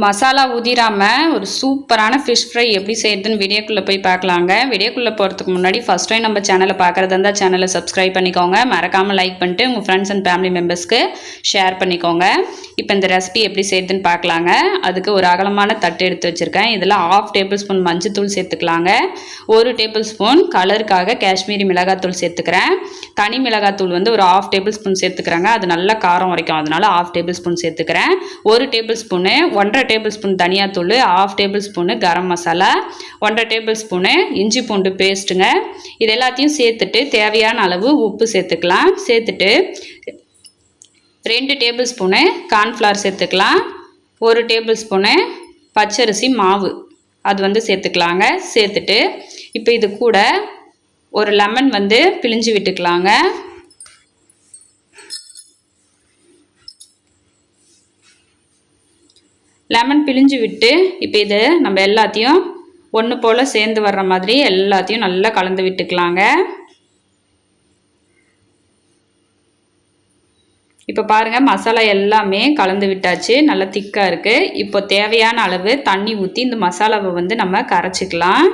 மசாலா ஊதிராமல் ஒரு சூப்பரான fish fry எப்படி செய்யறதுன்னு வீடியோக்குள்ளே போய் பார்க்கலாங்க. வீடியோக்குள்ளே போகிறதுக்கு முன்னாடி ஃபஸ்ட் டைம் நம்ம சேனலை பார்க்குறதா இருந்தால் சேனலை சப்ஸ்கிரைப் பண்ணிக்கோங்க. மறக்காமல் லைக் பண்ணிட்டு உங்கள் ஃப்ரெண்ட்ஸ் அண்ட் ஃபேமிலி மெம்பர்ஸ்க்கு ஷேர் பண்ணிக்கோங்க. இப்போ இந்த ரெசிபி எப்படி செய்யுதுன்னு பார்க்கலாங்க. அதுக்கு ஒரு அகலமான தட்டு எடுத்து வச்சுருக்கேன். இதில் 1/2 டேபிள் ஸ்பூன் மஞ்சத்தூள் சேர்த்துக்கலாங்க. 1 டேபிள் ஸ்பூன் கலருக்காக காஷ்மீரி மிளகாத்தூள் சேர்த்துக்கிறேன். தனி மிளகாத்தூள் வந்து ஒரு 1/2 டேபிள் ஸ்பூன் சேர்த்துக்கிறாங்க. அது நல்லா காரம் வரைக்கும், அதனால 1/2 டேபிள் ஸ்பூன் சேர்த்துக்கிறேன். 1 டேபிள் ஸ்பூனு 1/2 டேபிள் ஸ்பூன் தனியாத்தூள், 1/2 table spoon garam masala, 1/2 table spoon இஞ்சி பூண்டு பேஸ்ட்டுங்க. இது எல்லாத்தையும் சேர்த்துட்டு தேவையான அளவு உப்பு சேர்த்துக்கலாம். சேர்த்துட்டு 2 டேபிள் ஸ்பூனு கார்ன்ஃப்ளவர் சேர்த்துக்கலாம். 1 டேபிள் ஸ்பூனு பச்சரிசி மாவு அது வந்து சேர்த்துக்கலாங்க. சேர்த்துட்டு இப்போ இது கூட ஒரு லெமன் வந்து பிழிஞ்சு விட்டுக்கலாங்க. லெமன் பிழிஞ்சு விட்டு இப்போ இது நம்ம எல்லாத்தையும் ஒன்று போல் சேர்ந்து வர்ற மாதிரி எல்லாத்தையும் நல்லா கலந்து விட்டுக்கலாங்க. இப்போ பாருங்கள், மசாலா எல்லாமே கலந்து விட்டாச்சு. நல்லா திக்காக இருக்குது. இப்போ தேவையான அளவு தண்ணி ஊற்றி இந்த மசாலாவை வந்து நம்ம கரைச்சிக்கலாம்.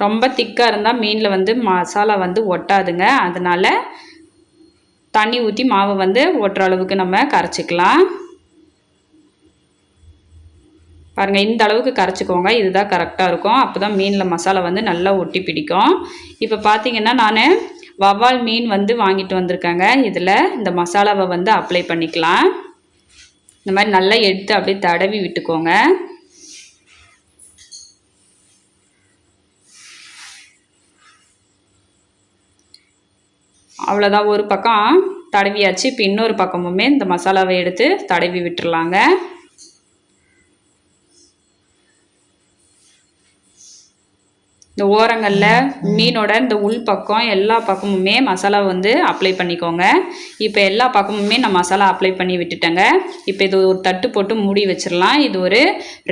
ரொம்ப திக்காக இருந்தால் மீனில் வந்து மசாலா வந்து ஒட்டாதுங்க. அதனால் தண்ணி ஊற்றி மாவை வந்து ஒட்டுற அளவுக்கு நம்ம கரைச்சிக்கலாம். பாருங்கள், இந்த அளவுக்கு கரைச்சிக்கோங்க. இதுதான் கரெக்டாக இருக்கும். அப்போ தான் மீனில் மசாலா வந்து நல்லா ஒட்டி பிடிக்கும். இப்போ பார்த்தீங்கன்னா நான் வவ்வால் மீன் வந்து வாங்கிட்டு வந்திருக்கேங்க. இதில் இந்த மசாலாவை வந்து அப்ளை பண்ணிக்கலாம். இந்த மாதிரி நல்லா எடுத்து அப்படியே தடவி விட்டுக்கோங்க. அவ்வளோதான், ஒரு பக்கம் தடவியாச்சு. இப்போ இன்னொரு பக்கமுமே இந்த மசாலாவை எடுத்து தடவி விட்டுறலாங்க. இந்த ஓரங்களில் மீனோட இந்த உள் பக்கம் எல்லா பக்கமுமே மசாலா வந்து அப்ளை பண்ணிக்கோங்க. இப்போ எல்லா பக்கமுமே நான் மசாலா அப்ளை பண்ணி விட்டுட்டேங்க. இப்போ இது ஒரு தட்டு போட்டு மூடி வச்சிடலாம். இது ஒரு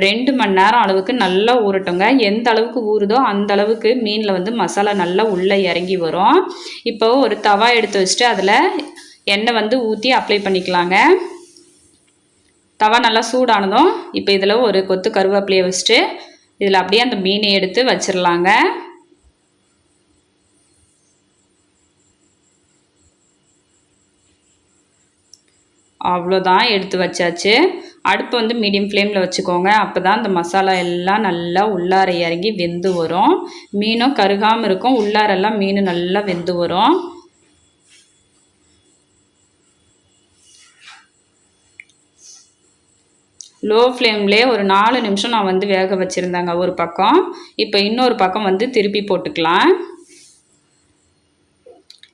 2 மணி நேரம் அளவுக்கு நல்லா ஊறட்டுங்க. எந்த அளவுக்கு ஊறுதோ அந்த அளவுக்கு மீனில் வந்து மசாலா நல்லா உள்ளே இறங்கி வரும். இப்போ ஒரு தவா எடுத்து வச்சுட்டு அதில் எண்ணெய் வந்து ஊற்றி அப்ளை பண்ணிக்கலாங்க. தவா நல்லா சூடானதும் இப்போ இதில் ஒரு கொத்து கருவேப்பிலையை வச்சுட்டு இதில் அப்படியே அந்த மீனை எடுத்து வச்சிடலாங்க. அவ்வளோதான், எடுத்து வச்சாச்சு. அடுப்பு வந்து மீடியம் ஃப்ளேமில் வச்சுக்கோங்க. அப்போ தான் அந்த மசாலா எல்லாம் நல்லா உள்ளார இறங்கி வெந்து வரும். மீனும் கருகாமல் இருக்கும். உள்ளாரெல்லாம் மீன் நல்லா வெந்து வரும். லோ ஃப்ளேம்லேயே ஒரு 4 நிமிஷம் நான் வந்து வேக வச்சுருந்தேங்க ஒரு பக்கம். இப்போ இன்னொரு பக்கம் வந்து திருப்பி போட்டுக்கலாம்.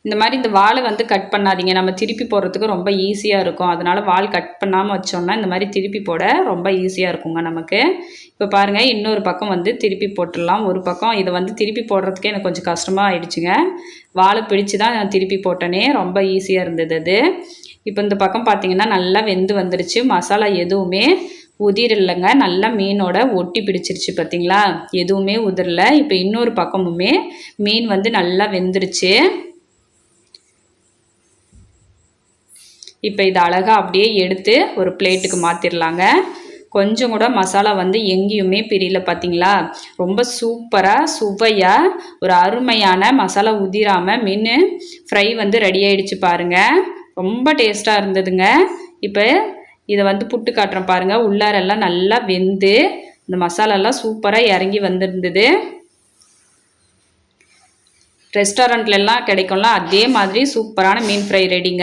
இந்த மாதிரி இந்த வாழை வந்து கட் பண்ணாதீங்க. நம்ம திருப்பி போடுறதுக்கு ரொம்ப ஈஸியாக இருக்கும். அதனால் வால் கட் பண்ணாமல் வச்சோம்னா இந்த மாதிரி திருப்பி போட ரொம்ப ஈஸியாக இருக்குங்க நமக்கு. இப்போ பாருங்கள், இன்னொரு பக்கம் வந்து திருப்பி போட்டுடலாம். ஒரு பக்கம் இதை வந்து திருப்பி போடுறதுக்கே எனக்கு கொஞ்சம் கஷ்டமாக ஆயிடுச்சுங்க. வாழை பிடிச்சி தான் நான் திருப்பி போட்டேனே, ரொம்ப ஈஸியாக இருந்தது அது. இப்போ இந்த பக்கம் பார்த்தீங்கன்னா நல்லா வெந்து வந்துருச்சு. மசாலா எதுவுமே உதிரலைங்க. நல்லா மீனோட ஒட்டி பிடிச்சிருச்சு பார்த்தீங்களா, எதுவுமே உதிரல. இப்போ இன்னொரு பக்கமுமே மீன் வந்து நல்லா வெந்துருச்சு. இப்போ இதை அழகாக அப்படியே எடுத்து ஒரு பிளேட்டுக்கு மாற்றிடலாங்க. கொஞ்சம் கூட மசாலா வந்து எங்கேயுமே பிரியல பார்த்தீங்களா. ரொம்ப சூப்பராக சுவையாக ஒரு அருமையான மசாலா உதிராமல் மீன் ஃப்ரை வந்து ரெடி ஆகிடுச்சு பாருங்கள். ரொம்ப டேஸ்ட்டாக இருந்ததுங்க. இப்போ இதை வந்து புட்டு காட்டுறேன் பாருங்கள். உள்ளாரெல்லாம் நல்லா வெந்து இந்த மசாலாலாம் சூப்பராக இறங்கி வந்துருந்தது. ரெஸ்டாரண்ட்லலாம் கிடைக்கும்ல, அதே மாதிரி சூப்பரான மீன் ஃப்ரை ரெடிங்க.